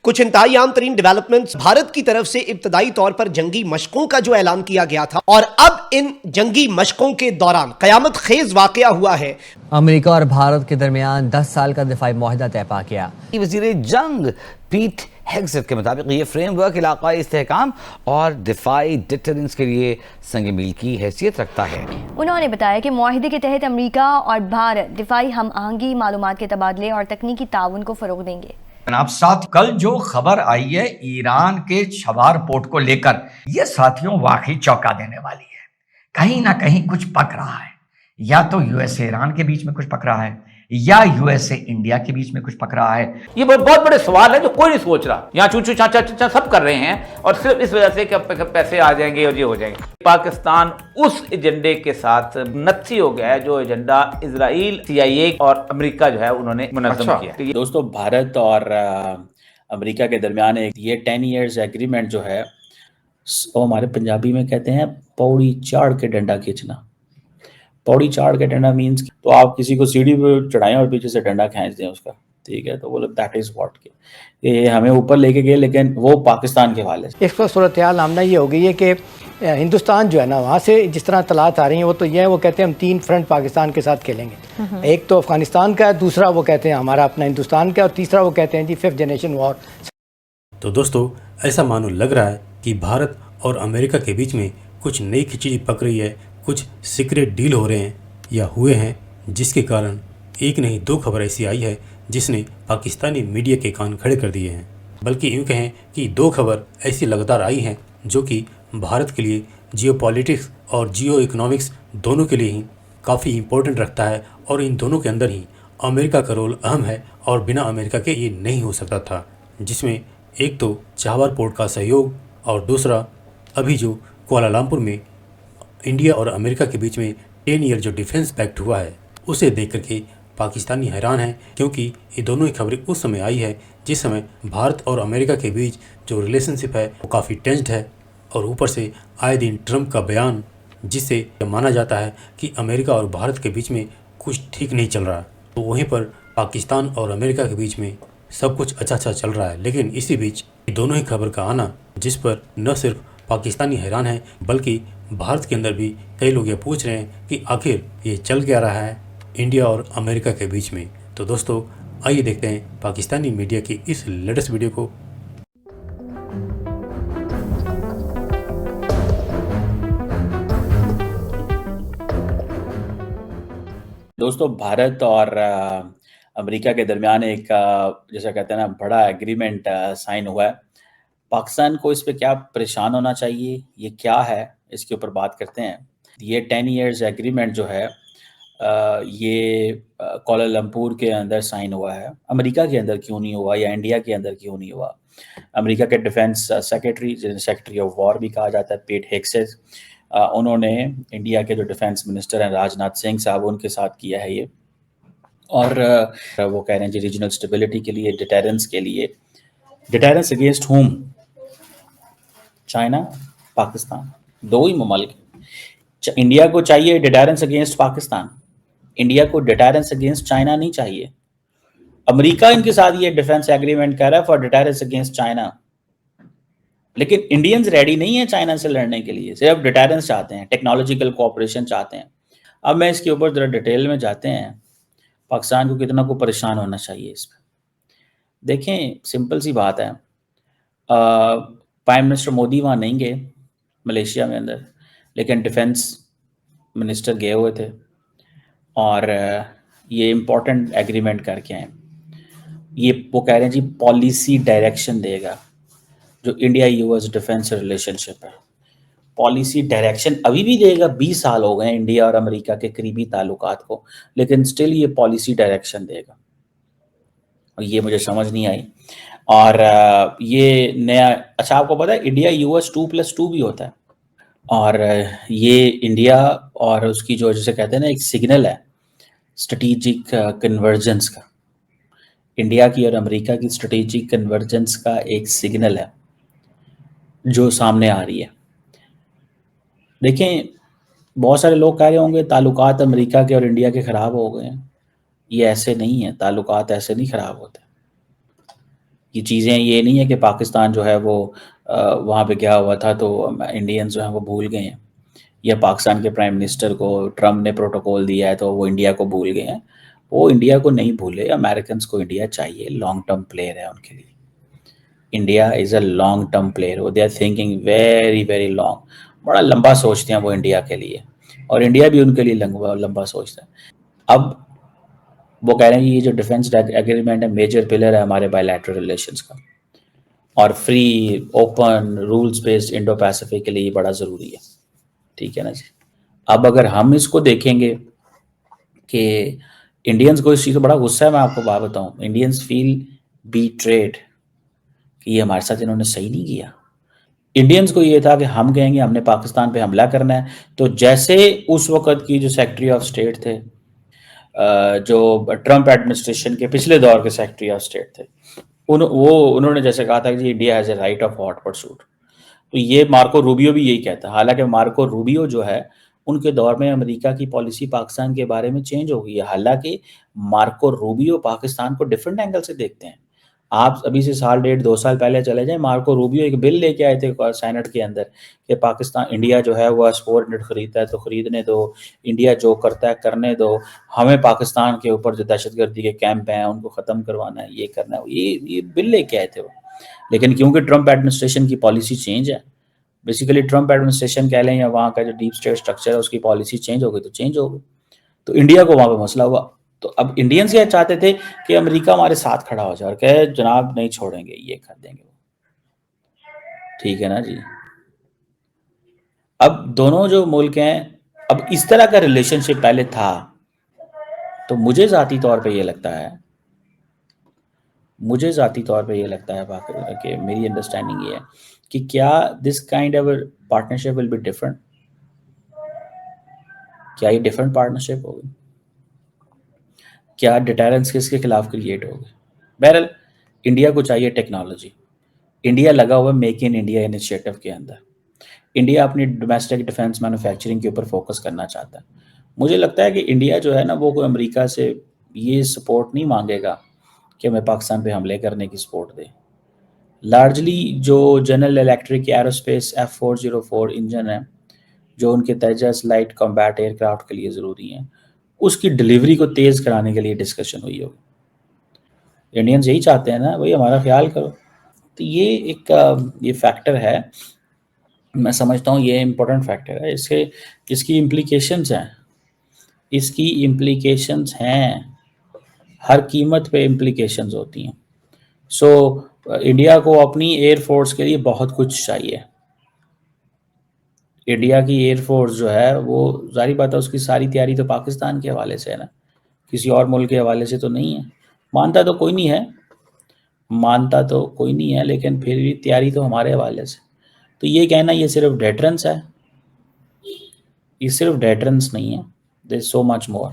कुछ इंतहाई आम तरीन डेवलपमेंट्स भारत की तरफ से इब्तदाई तौर पर जंगी मशकों का जो ऐलान किया गया था और अब इन जंगी मशकों के दौरान कयामत खेज वाकया हुआ है। अमेरिका और भारत के दरमियान 10 साल का दिफाई मुआहदा तय पा किया। वज़ीर जंग पीट हेग्सेट के मुताबिक ये फ्रेमवर्क इलाकाई इस्तेहकाम और दिफाई डिटरेंस के लिए संग मील की हैसियत रखता है। उन्होंने बताया कि मुआहिदे के तहत अमेरिका और भारत दिफाई हम आहंगी, मालूमात के तबादले और तकनीकी ताउन को फरोग देंगे। जनाब साथ कल जो खबर आई है ईरान के छबार पोर्ट को लेकर, ये साथियों वाकई चौंका देने वाली है। कहीं ना कहीं कुछ पक रहा है, या तो यूएसए ईरान के बीच में कुछ पक रहा है या यूएसए इंडिया के बीच में कुछ पक रहा है। ये बहुत बड़े सवाल है जो कोई नहीं सोच रहा। यहाँ चू चू चा चा चा सब कर रहे हैं और सिर्फ इस वजह से कि पैसे आ जाएंगे और ये हो जाएंगे। पाकिस्तान उस एजेंडे के साथ नत्थी हो गया है जो एजेंडा इजराइल, CIA और अमेरिका जो है उन्होंने मुनज़्ज़म किया। दोस्तों, भारत और अमेरिका के दरमियान एक ये 10 ईयर्स एग्रीमेंट जो है, वो हमारे पंजाबी में कहते हैं पौड़ी चाड़ के डंडा खींचना। पौड़ी चाड़ के डंडा मीन्स तो आप किसी को सीढ़ी पे चढ़ाएं और पीछे से डंडा खींच दें उसका, ठीक है, तो बोले दैट इज व्हाट के ये हमें ऊपर लेके गए, लेकिन वो पाकिस्तान के हवाले से। इस वक्त सूरत हाल आमना ये हो गई है कि हिंदुस्तान जो है ना, वहाँ से जिस तरह तलात आ रही हैं वो तो ये है, वो कहते हैं हम 3 फ्रंट पाकिस्तान के साथ खेलेंगे। एक तो अफगानिस्तान का है, दूसरा वो कहते हैं हमारा अपना हिंदुस्तान का, और तीसरा वो कहते हैं जी 5th जनरेशन वॉर। तो दोस्तों, ऐसा मानो लग रहा है कि भारत और अमेरिका के बीच में कुछ नई खिचड़ी पक रही है, कुछ सीक्रेट डील हो रहे हैं या हुए हैं, जिसके कारण एक नहीं 2 खबर ऐसी आई है जिसने पाकिस्तानी मीडिया के कान खड़े कर दिए हैं। बल्कि यूँ कहें कि 2 खबर ऐसी लगातार आई हैं जो कि भारत के लिए जियोपॉलिटिक्स और जियो इकोनॉमिक्स दोनों के लिए ही काफ़ी इम्पोर्टेंट रखता है, और इन दोनों के अंदर ही अमेरिका का रोल अहम है और बिना अमेरिका के ये नहीं हो सकता था। जिसमें एक तो चाबार पोर्ट का सहयोग और दूसरा अभी जो कुआलालंपुर में इंडिया और अमेरिका के बीच में 10 ईयर जो डिफेंस पैक्ट हुआ है, उसे देख करके पाकिस्तानी हैरान है, क्योंकि ये दोनों ही खबरें उस समय आई है जिस समय भारत और अमेरिका के बीच जो रिलेशनशिप है वो काफ़ी टेंस्ड है, और ऊपर से आए दिन ट्रंप का बयान जिससे माना जाता है कि अमेरिका और भारत के बीच में कुछ ठीक नहीं चल रहा। तो वहीं पर पाकिस्तान और अमेरिका के बीच में सब कुछ अच्छा चल रहा है, लेकिन इसी बीच दोनों ही खबर का आना, जिस पर न सिर्फ पाकिस्तानी हैरान है बल्कि भारत के अंदर भी कई लोग ये पूछ रहे हैं कि आखिर ये चल क्या रहा है इंडिया और अमेरिका के बीच में। तो दोस्तों, आइए देखते हैं पाकिस्तानी मीडिया की इस लेटेस्ट वीडियो को। दोस्तों, भारत और अमेरिका के दरमियान एक जैसा कहते हैं ना बड़ा एग्रीमेंट साइन हुआ है। पाकिस्तान को इस पे क्या परेशान होना चाहिए, ये क्या है, इसके ऊपर बात करते हैं। ये 10 ईयर्स एग्रीमेंट जो है ये कुआलालंपुर के अंदर साइन हुआ है। अमेरिका के अंदर क्यों नहीं हुआ या इंडिया के अंदर क्यों नहीं हुआ? अमेरिका के डिफेंस सेक्रेटरी, जिन्हें सेक्रेटरी ऑफ वॉर भी कहा जाता है, पीट हेग्सेट, उन्होंने इंडिया के जो डिफेंस मिनिस्टर हैं राजनाथ सिंह साहब, उनके साथ किया है ये। और वो कह रहे हैं जी रीजनल स्टेबिलिटी के लिए, डिटेरेंस के लिए। Deterrence against whom? China, Pakistan, 2 ही ममालिक। इंडिया को चाहिए डिटेरेंस अगेंस्ट पाकिस्तान, इंडिया को डिटेरेंस अगेंस्ट चाइना नहीं चाहिए। अमेरिका इनके साथ ये डिफेंस एग्रीमेंट कर रहा है फॉर डिटेरेंस अगेंस्ट चाइना, लेकिन इंडियंस रेडी नहीं है चाइना से लड़ने के लिए, सिर्फ डिटेरेंस चाहते हैं, टेक्नोलॉजिकल कोऑपरेशन चाहते हैं। अब मैं इसके ऊपर जरा डिटेल में जाते हैं, पाकिस्तान को कितना को परेशान होना चाहिए इस पर। देखें, सिंपल सी बात है, प्राइम मिनिस्टर मोदी वहाँ नहीं गए मलेशिया में अंदर, लेकिन डिफेंस मिनिस्टर गए हुए थे और ये इम्पोर्टेंट एग्रीमेंट करके आए। ये वो कह रहे हैं जी पॉलिसी डायरेक्शन देगा जो इंडिया यूएस डिफेंस रिलेशनशिप है। पॉलिसी डायरेक्शन अभी भी देगा, 20 साल हो गए इंडिया और अमेरिका के करीबी ताल्लुकात को, लेकिन स्टिल ये पॉलिसी डायरेक्शन देगा, और ये मुझे समझ नहीं आई। और ये नया, अच्छा आपको पता है इंडिया यूएस 2+2 भी होता है, और ये इंडिया और उसकी जो जैसे कहते हैं ना एक सिग्नल है स्ट्रेटेजिक कन्वर्जेंस का, इंडिया की और अमेरिका की स्ट्रेटेजिक कन्वर्जेंस का एक सिग्नल है जो सामने आ रही है। देखें, बहुत सारे लोग कह रहे होंगे ताल्लुकात अमेरिका के और इंडिया के ख़राब हो गए हैं। ये ऐसे नहीं है, ताल्लुकात ऐसे नहीं ख़राब होते। ये चीज़ें ये नहीं है कि पाकिस्तान जो है वो वहाँ पे गया हुआ था तो इंडियंस जो हैं वो भूल गए हैं, या पाकिस्तान के प्राइम मिनिस्टर को ट्रम्प ने प्रोटोकॉल दिया है तो वो इंडिया को भूल गए हैं। वो इंडिया को नहीं भूले, अमेरिकन को इंडिया चाहिए, लॉन्ग टर्म प्लेयर है उनके लिए। India is a long term player, वो they are thinking very very long, बड़ा लंबा सोचते हैं वो इंडिया के लिए, और इंडिया भी उनके लिए लंबा सोचता है। अब वो कह रहे हैं ये जो डिफेंस एग्रीमेंट है मेजर पिलर है हमारे बायलैटरल रिलेशंस का, और free open rules based Indo Pacific के लिए ये बड़ा ज़रूरी है। ठीक है ना जी। अब अगर हम इसको देखेंगे कि इंडियंस को इस चीज़ का बड़ा गुस्सा है, मैं आपको बात बताऊं, इंडियंस फील बीट्रेड कि ये हमारे साथ इन्होंने सही नहीं किया। इंडियंस को ये था कि हम कहेंगे हमने पाकिस्तान पे हमला करना है, तो जैसे उस वक्त की जो सेक्रेटरी ऑफ स्टेट थे, जो ट्रम्प एडमिनिस्ट्रेशन के पिछले दौर के सेक्रेटरी ऑफ स्टेट थे, उन्होंने जैसे कहा था कि India has a right of hot pursuit, तो ये मार्को रूबियो भी यही कहता है। हालांकि मार्को रूबियो जो है उनके दौर में अमेरिका की पॉलिसी पाकिस्तान के बारे में चेंज हो गई है। हालांकि मार्को रूबियो पाकिस्तान को डिफरेंट एंगल से देखते हैं। आप अभी से साल डेढ़ 2 साल पहले चले जाएं, मार्को रूबियो एक बिल लेके आए थे सेनेट के अंदर कि पाकिस्तान इंडिया जो है वो S-400 खरीदता है तो खरीदने दो, इंडिया जो करता है करने दो, हमें पाकिस्तान के ऊपर जो दहशतगर्दी के कैंप हैं उनको ख़त्म करवाना है, ये करना है, ये बिल लेके आए थे वो। लेकिन क्योंकि ट्रम्प एडमिनिस्ट्रेशन की पॉलिसी चेंज है, बेसिकली ट्रम्प एडमिनिस्ट्रेशन कह लें या वहाँ का जो डीप स्टेट स्ट्रक्चर है उसकी पॉलिसी चेंज हो गई, तो चेंज हो गई, तो इंडिया को वहाँ पे मसला हुआ। तो अब इंडियंस ये चाहते थे कि अमेरिका हमारे साथ खड़ा हो जाए और कहे जनाब नहीं छोड़ेंगे, ये कर देंगे। ठीक है ना जी। अब दोनों जो मुल्क हैं, अब इस तरह का रिलेशनशिप पहले था, तो मुझे ज़ाती तौर पे ये लगता है कि मेरी अंडरस्टैंडिंग ये है कि क्या this kind of partnership will be different, क्या ये डिफरेंट पार्टनरशिप होगी, क्या डिटरेंस किसके खिलाफ क्रिएट होगी। बहरहाल इंडिया को चाहिए टेक्नोलॉजी, इंडिया लगा हुआ मेक इन इंडिया इनिशिएटिव के अंदर, इंडिया अपनी डोमेस्टिक डिफेंस मैन्युफैक्चरिंग के ऊपर फोकस करना चाहता है। मुझे लगता है कि इंडिया जो है ना वो कोई अमेरिका से ये सपोर्ट नहीं मांगेगा कि हमें पाकिस्तान पे हमले करने की सपोर्ट दे। लार्जली जो general electric aerospace F404 engine है जो उनके तेजस लाइट कॉम्बैट एयरक्राफ्ट के लिए ज़रूरी हैं, उसकी डिलीवरी को तेज़ कराने के लिए डिस्कशन हुई होगी। इंडियंस यही चाहते हैं ना भाई हमारा ख्याल करो। तो ये एक ये फैक्टर है, मैं समझता हूँ ये इम्पोर्टेंट फैक्टर है। इसकी इम्प्लीकेशंस हैं, हर कीमत पे इम्प्लीकेशंस होती हैं। इंडिया को अपनी एयरफोर्स के लिए बहुत कुछ चाहिए। इंडिया की एयरफोर्स जो है वो जाहिर बात है उसकी सारी तैयारी तो पाकिस्तान के हवाले से है ना, किसी और मुल्क के हवाले से तो नहीं है। मानता तो कोई नहीं है, लेकिन फिर भी तैयारी तो हमारे हवाले से। तो ये कहना ये सिर्फ डेटरेंस है, ये सिर्फ डेटरेंस नहीं है, there is so much more.